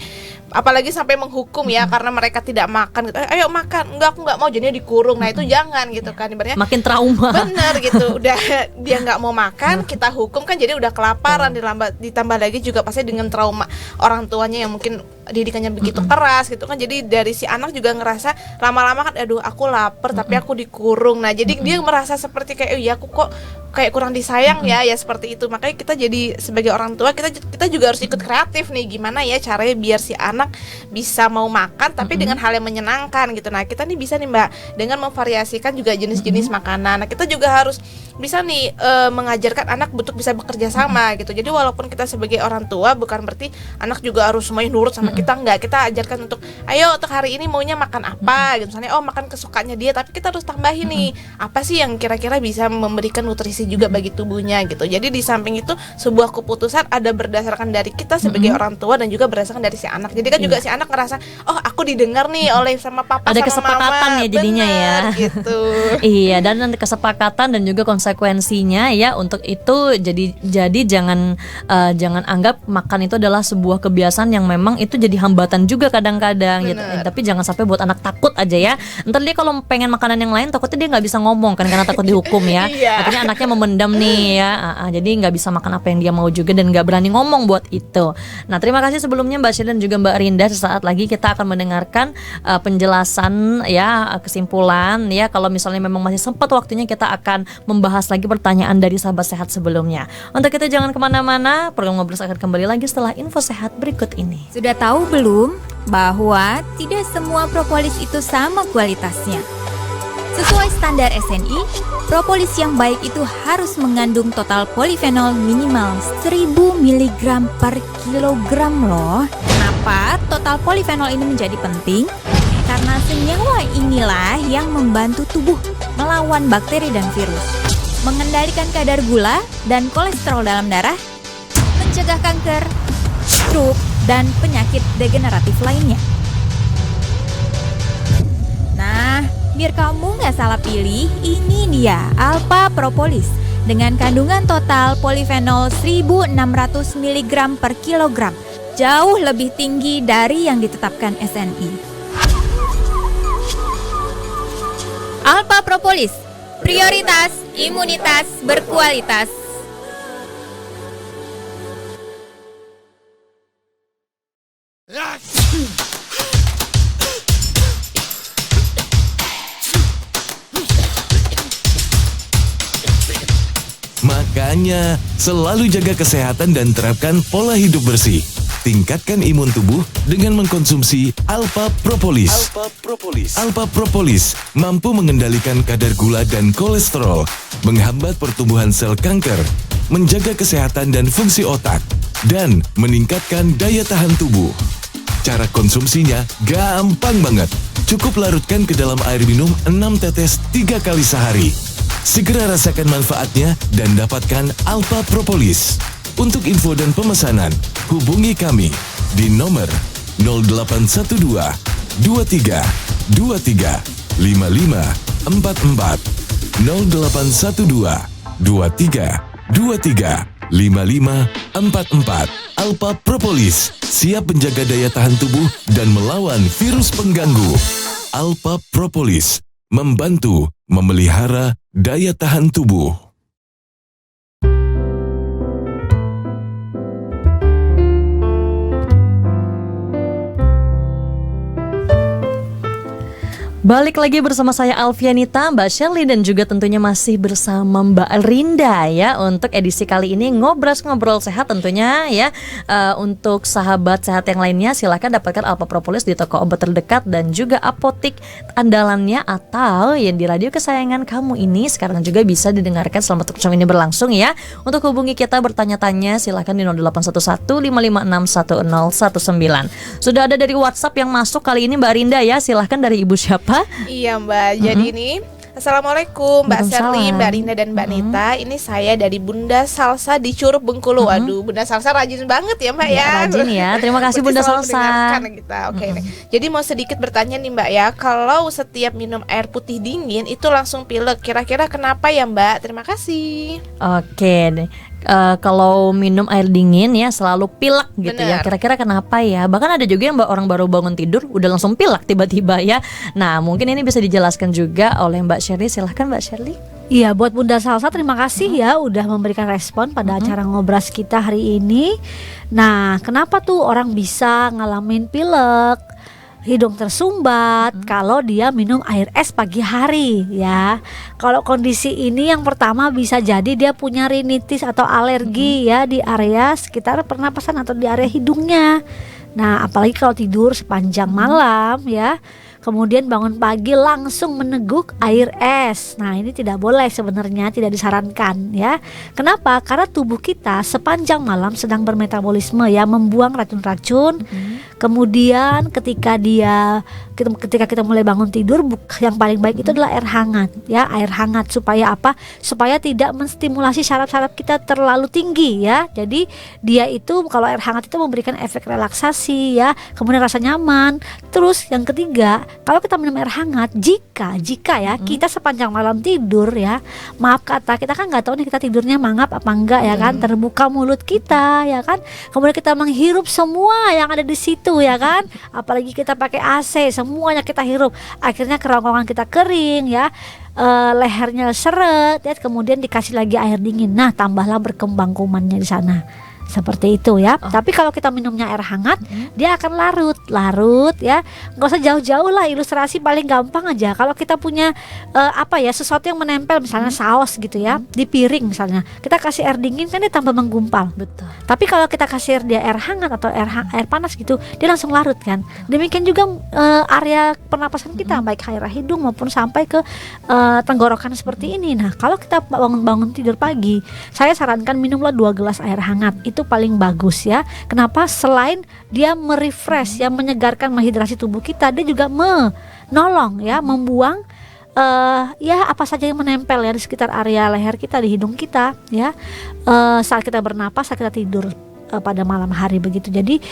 apalagi sampai menghukum ya karena mereka tidak makan gitu. Ayo makan, enggak aku nggak mau jadinya dikurung. Nah itu jangan gitu kan, ibaratnya Makin trauma. bener gitu. Udah dia nggak mau makan, kita hukum kan jadi udah kelaparan, ditambah lagi juga pasti dengan trauma orang tuanya yang mungkin didikannya begitu keras gitu kan. Jadi dari si anak juga ngerasa lama-lama kan aduh aku lapar tapi aku dikurung. Nah jadi dia merasa seperti kayak ya aku kok kayak kurang disayang ya seperti itu. Makanya kita jadi sebagai orang tua kita juga harus ikut kreatif nih, gimana ya caranya biar si anak bisa mau makan tapi dengan hal yang menyenangkan gitu. Nah kita nih bisa nih Mbak dengan memvariasikan juga jenis-jenis makanan. Nah kita juga harus bisa nih mengajarkan anak untuk bisa bekerja sama gitu. Jadi walaupun kita sebagai orang tua bukan berarti anak juga harus semuanya nurut sama kita, enggak. Kita ajarkan untuk ayo untuk hari ini maunya makan apa gitu. Misalnya makan kesukaannya dia, tapi kita harus tambahin nih apa sih yang kira-kira bisa memberikan nutrisi juga bagi tubuhnya gitu. Jadi di samping itu sebuah keputusan ada berdasarkan dari kita sebagai orang tua dan juga berdasarkan dari si anak. Jadi kan juga si anak ngerasa oh aku didengar nih oleh sama papa Ada sama kesepakatan mama. ya jadinya. Bener, ya gitu. Iya, dan nanti kesepakatan dan juga konsekuensinya ya untuk itu. Jadi jangan anggap makan itu adalah sebuah kebiasaan yang memang itu jadi hambatan juga kadang-kadang gitu. Tapi jangan sampai buat anak takut aja ya. Ntar dia kalau pengen makanan yang lain takutnya dia nggak bisa ngomong kan karena takut dihukum ya. Akhirnya anaknya memendam nih ya. Jadi nggak bisa makan apa yang dia mau juga dan nggak berani ngomong buat itu. Nah terima kasih sebelumnya Mbak Sherly dan juga Mbak Rinda. Sesaat lagi kita akan mendengarkan penjelasan ya, kesimpulan ya. Kalau misalnya memang masih sempat waktunya kita akan membahas lagi pertanyaan dari sahabat sehat sebelumnya. Untuk itu jangan kemana-mana, program Ngobrol akan kembali lagi setelah info sehat berikut ini. Sudah tahu belum bahwa tidak semua propolis itu sama kualitasnya? Sesuai standar SNI, propolis yang baik itu harus mengandung total polifenol minimal 1000 mg per kilogram loh. Kenapa total polifenol ini menjadi penting? Karena senyawa inilah yang membantu tubuh melawan bakteri dan virus, mengendalikan kadar gula dan kolesterol dalam darah, mencegah kanker, stroke, dan penyakit degeneratif lainnya. Nah, biar kamu nggak salah pilih, ini dia Alpha Propolis dengan kandungan total polifenol 1600 mg per kilogram, jauh lebih tinggi dari yang ditetapkan SNI. Alpha Propolis, prioritas imunitas berkualitas. Makanya, selalu jaga kesehatan dan terapkan pola hidup bersih. Tingkatkan imun tubuh dengan mengkonsumsi Alpha Propolis. Alpha Propolis mampu mengendalikan kadar gula dan kolesterol, menghambat pertumbuhan sel kanker, menjaga kesehatan dan fungsi otak, dan meningkatkan daya tahan tubuh. Cara konsumsinya gampang banget. Cukup larutkan ke dalam air minum 6 tetes 3 kali sehari. Segera rasakan manfaatnya dan dapatkan Alpha Propolis. Untuk info dan pemesanan, hubungi kami di nomor 0812 23 23 5544 0812 23 23 5544. Alpha Propolis siap menjaga daya tahan tubuh dan melawan virus pengganggu. Alpha Propolis membantu memelihara daya tahan tubuh. Balik lagi bersama saya Alfianita, Mbak Sherly dan juga tentunya masih bersama Mbak Rinda ya untuk edisi kali ini ngobrol sehat tentunya ya. Untuk sahabat sehat yang lainnya silahkan dapatkan Alpha Propolis di toko obat terdekat dan juga apotik andalannya atau yang di radio kesayangan kamu ini sekarang juga bisa didengarkan selama talk show ini berlangsung ya. Untuk hubungi kita bertanya-tanya silahkan di 0811 556 1019. Sudah ada dari WhatsApp yang masuk kali ini Mbak Rinda ya, silahkan dari Ibu siapa? Iya Mbak, jadi ini Assalamualaikum Mbak Waalaikumsalam. Sherly, Mbak Rinda dan Mbak Nita. Ini saya dari Bunda Salsa di Curug Bengkulu. Waduh, Bunda Salsa rajin banget ya Mbak ya. Rajin ya. Terima kasih Berarti Bunda selalu Salsa. mendengarkan kita. Oke nih. Jadi mau sedikit bertanya nih Mbak ya, kalau setiap minum air putih dingin itu langsung pilek, kira-kira kenapa ya Mbak? Terima kasih. Oke deh. Kalau minum air dingin ya selalu pilek gitu ya. Bener. Kira-kira kenapa ya? Bahkan ada juga yang orang baru bangun tidur udah langsung pilek tiba-tiba ya. Nah mungkin ini bisa dijelaskan juga oleh Mbak Sherly. Silahkan Mbak Sherly. Iya, buat Bunda Salsa terima kasih ya udah memberikan respon pada acara ngobras kita hari ini. Nah, kenapa tuh orang bisa ngalamin pilek, hidung tersumbat kalau dia minum air es pagi hari ya. Kalau kondisi ini yang pertama bisa jadi dia punya rinitis atau alergi ya di area sekitar pernapasan atau di area hidungnya. Nah, apalagi kalau tidur sepanjang malam ya. Kemudian bangun pagi langsung meneguk air es. Nah ini tidak boleh sebenarnya, tidak disarankan ya. Kenapa? Karena tubuh kita sepanjang malam sedang bermetabolisme ya, membuang racun-racun. Kemudian ketika kita mulai bangun tidur, yang paling baik itu adalah air hangat ya, air hangat supaya apa? Supaya tidak menstimulasi saraf-saraf kita terlalu tinggi ya. Jadi dia itu kalau air hangat itu memberikan efek relaksasi ya, kemudian rasa nyaman. Terus yang ketiga, kalau kita minum air hangat, jika ya kita sepanjang malam tidur ya, maaf kata kita kan nggak tahu nih kita tidurnya mangap apa enggak ya kan, terbuka mulut kita ya kan, kemudian kita menghirup semua yang ada di situ ya kan, apalagi kita pakai AC semuanya kita hirup, akhirnya kerongkongan kita kering ya. Lehernya seret ya, kemudian dikasih lagi air dingin, nah tambahlah berkembang kumannya di sana. Seperti itu ya. Tapi kalau kita minumnya air hangat, dia akan larut ya. Nggak usah jauh-jauh lah, ilustrasi paling gampang aja. Kalau kita punya sesuatu yang menempel, misalnya saus gitu ya, di piring misalnya, kita kasih air dingin kan dia tambah menggumpal. Betul. Tapi kalau kita kasih dia air hangat atau air panas gitu, dia langsung larut kan. Demikian juga area pernapasan kita, baik area hidung maupun sampai ke tenggorokan seperti ini. Nah kalau kita bangun tidur pagi, saya sarankan minumlah 2 gelas air hangat. Itu paling bagus ya. Kenapa? Selain dia merefresh, yang menyegarkan, menghidrasi tubuh kita, dia juga menolong ya, membuang ya apa saja yang menempel ya di sekitar area leher kita, di hidung kita ya, saat kita bernapas, saat kita tidur pada malam hari begitu. Jadi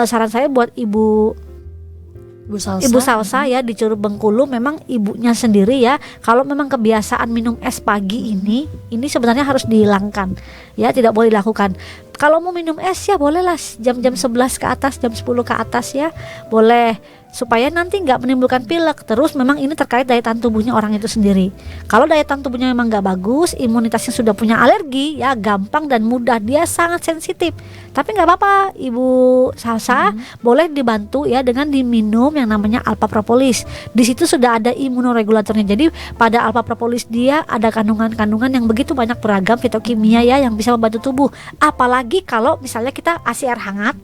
saran saya buat Ibu Salsa ya di Curug Bengkulu, memang ibunya sendiri ya, kalau memang kebiasaan minum es pagi ini sebenarnya harus dihilangkan ya, tidak boleh dilakukan. Kalau mau minum es ya bolehlah jam-jam 11 ke atas, jam 10 ke atas ya, boleh, supaya nanti nggak menimbulkan pilek. Terus memang ini terkait daya tahan tubuhnya orang itu sendiri. Kalau daya tahan tubuhnya memang nggak bagus, imunitasnya sudah punya alergi ya, gampang dan mudah, dia sangat sensitif. Tapi nggak apa-apa Ibu Salsa, boleh dibantu ya dengan diminum yang namanya alpha propolis. Di situ sudah ada imunoregulatornya. Jadi pada alpha propolis dia ada kandungan-kandungan yang begitu banyak beragam fitokimia ya, yang bisa membantu tubuh. Apalagi kalau misalnya kita kasih air hangat,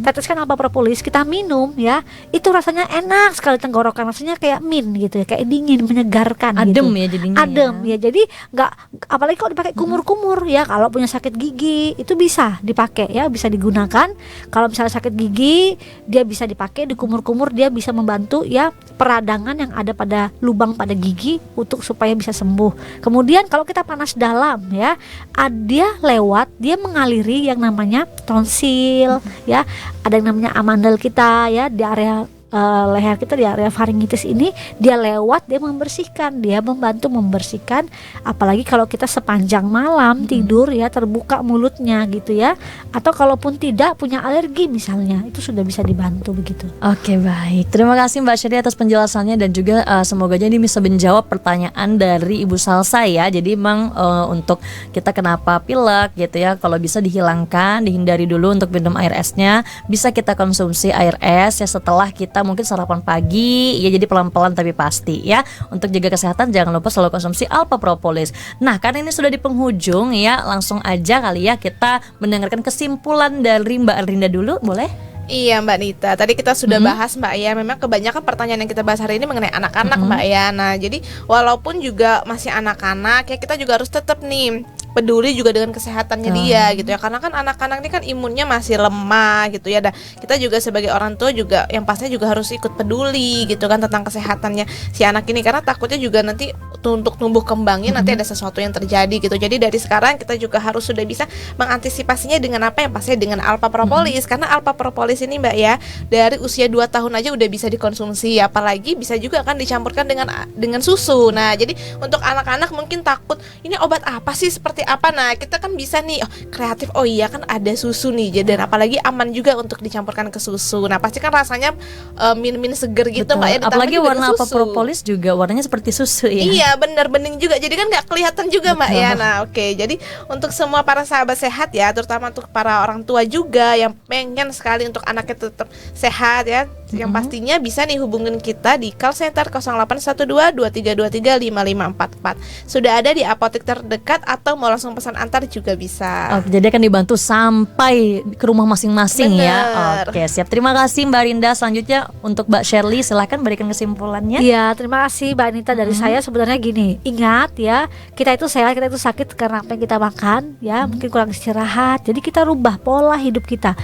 teteskan alpha propolis, kita minum ya, itu rasanya enak sekali tenggorokan, rasanya kayak mint gitu ya, kayak dingin, menyegarkan, adem gitu. Ya jadinya. Adem ya. Jadi nggak, apalagi kalau dipakai kumur-kumur ya, kalau punya sakit gigi itu bisa dipakai ya, bisa digunakan. Kalau misalnya sakit gigi, dia bisa dipakai di kumur-kumur, dia bisa membantu ya peradangan yang ada pada lubang pada gigi untuk supaya bisa sembuh. Kemudian kalau kita panas dalam ya, dia mengaliri yang namanya tonsil ya, ada yang namanya amandel kita ya, di area leher kita, di area faringitis ini, dia lewat, dia membersihkan, dia membantu membersihkan. Apalagi kalau kita sepanjang malam tidur ya, terbuka mulutnya gitu ya, atau kalaupun tidak punya alergi misalnya, itu sudah bisa dibantu begitu. Oke, baik, terima kasih Mbak Sherly atas penjelasannya, dan juga semoga ini bisa menjawab pertanyaan dari Ibu Salsa ya. Jadi memang untuk kita kenapa pilek gitu ya, kalau bisa dihilangkan, dihindari dulu untuk minum air esnya. Bisa kita konsumsi air es ya setelah kita mungkin sarapan pagi ya, jadi pelan-pelan tapi pasti ya. Untuk jaga kesehatan jangan lupa selalu konsumsi alpha propolis. Nah, karena ini sudah di penghujung ya, langsung aja kali ya kita mendengarkan kesimpulan dari Mbak Rinda dulu, boleh? Iya Mbak Nita, tadi kita sudah bahas Mbak ya, memang kebanyakan pertanyaan yang kita bahas hari ini mengenai anak-anak Mbak ya. Nah jadi walaupun juga masih anak-anak ya, kita juga harus tetap nih peduli juga dengan kesehatannya dia gitu ya, karena kan anak-anak ini kan imunnya masih lemah gitu ya, dan kita juga sebagai orang tua juga yang pastinya juga harus ikut peduli gitu kan tentang kesehatannya si anak ini, karena takutnya juga nanti untuk tumbuh kembangnya nanti ada sesuatu yang terjadi gitu. Jadi dari sekarang kita juga harus sudah bisa mengantisipasinya dengan apa, yang pastinya dengan Alpha Propolis, karena Alpha Propolis ini Mbak ya dari usia 2 tahun aja udah bisa dikonsumsi, apalagi bisa juga kan dicampurkan dengan susu. Nah, jadi untuk anak-anak mungkin takut ini obat apa sih, seperti apa. Nah, kita kan bisa nih kreatif. Oh iya kan ada susu nih. Dan apalagi aman juga untuk dicampurkan ke susu. Nah, pasti kan rasanya min-min seger gitu Mbak ya. Apalagi warna Alpha Propolis juga warnanya seperti susu ya. Iya, benar, bening juga. Jadi kan nggak kelihatan juga Mbak ya. Nah, oke. Jadi untuk semua para sahabat sehat ya, terutama untuk para orang tua juga yang pengen sekali untuk anaknya tetap sehat ya, yang pastinya bisa nih hubungin kita di call center 0812 2323 5544. Sudah ada di apotek terdekat atau mau langsung pesan antar juga bisa. Oke, jadi akan dibantu sampai ke rumah masing-masing ya. Oke, siap. Terima kasih Mbak Rinda. Selanjutnya untuk Mbak Shirley, silahkan berikan kesimpulannya. Iya, terima kasih Mbak Anita. Dari saya sebenarnya gini, ingat ya, kita itu sehat, kita itu sakit karena apa yang kita makan ya, mungkin kurang istirahat. Jadi kita rubah pola hidup kita.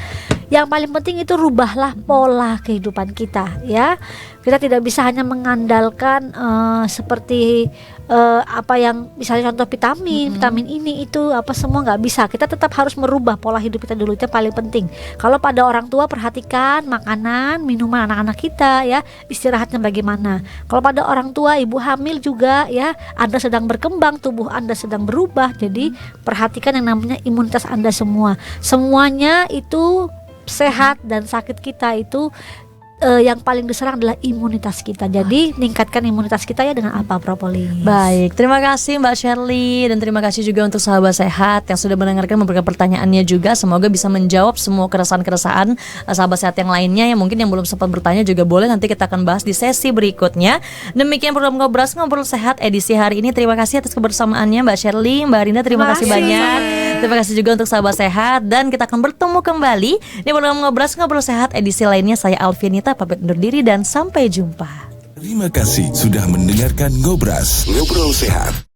Yang paling penting itu rubahlah pola kehidupan kita ya. Kita tidak bisa hanya mengandalkan seperti apa yang misalnya contoh vitamin ini itu apa semua, nggak bisa. Kita tetap harus merubah pola hidup kita dulu, itu yang paling penting. Kalau pada orang tua, perhatikan makanan, minuman anak-anak kita ya, istirahatnya bagaimana. Kalau pada orang tua, ibu hamil juga ya, Anda sedang berkembang, tubuh Anda sedang berubah. Jadi perhatikan yang namanya imunitas Anda semua. Semuanya itu sehat dan sakit kita itu yang paling diserang adalah imunitas kita. Jadi meningkatkan imunitas kita ya dengan Alpha Propolis. Baik, terima kasih Mbak Shirley, dan terima kasih juga untuk sahabat sehat yang sudah mendengarkan, memberikan pertanyaannya juga. Semoga bisa menjawab semua keresahan-keresahan sahabat sehat yang lainnya. Yang mungkin yang belum sempat bertanya juga boleh, nanti kita akan bahas di sesi berikutnya. Demikian program Ngobras Ngobrol Sehat edisi hari ini. Terima kasih atas kebersamaannya Mbak Shirley, Mbak Rinda, terima kasih banyak. Terima kasih juga untuk sahabat sehat, dan kita akan bertemu kembali di program Ngobras Ngobrol Sehat edisi lainnya. Saya Alfianita pamit undur diri dan sampai jumpa. Terima kasih sudah mendengarkan Ngobras Ngobrol Sehat.